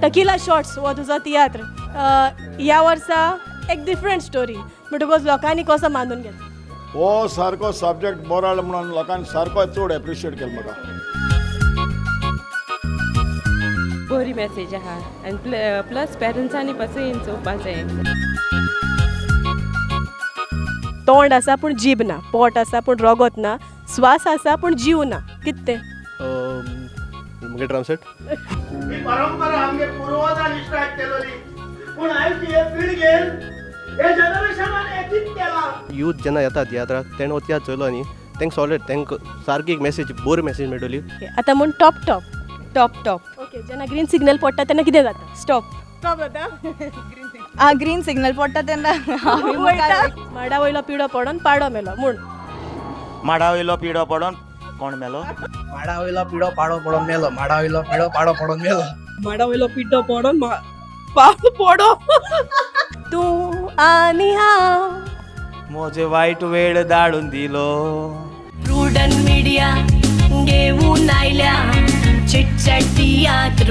टकिला shorts वो तुझो तियात्र ह्या वर्सा एक डिफरंट स्टोरी म्हणटकूच लोकांनी कसो मानून घेतला हो सारको सब्जेक्ट बरो म्हणून लोकांनी सारको चड एप्रिशिएट केलो म्हाका बरी मेसेज आहा आनी प्लस पेरंट्सांनी पासून चोवपाक जाय तोंड आसा पूण जीब ना पोट आसा पूण रगत ना स्वास आसा पूण जीव ना कितें तें मुगे ट्रान्सलेट ही परंपरा आमगे पूर्वजांनी स्टार्ट केलेली पूण आयज हे पिळगेन हे जनरेशनान एकच केला यूथ जेन्ना येतात यात्राक तेणें हो तियात्र चोयलो न्ही तेंक सॉलिड तेंक सारकी एक मेसेज बरी मेसेज मेळटली आतां म्हूण top top top top okay जेन्ना ग्रीन सिग्नल पडटा तेन्ना कितें जाता स्टॉप टॉप जाता ग्रीन सिग्नल पडटा तेन्ना माडा वयलो पिडो पडोन पाडो मेलो म्हूण माडा वयलो पिडो पडोन कोण मेलो माडा वयलो पिडो पाडो पडोन मेलो माडा वयलो पिडो पाडो पडोन मेलो माडा वयलो पिड्डो पडोन पाड पडो तूं आनी हांव मोजे वाईट वेळ धाडून दिलो प्रुडंट मीडिया घेऊन आयल्या चिटचट तियात्र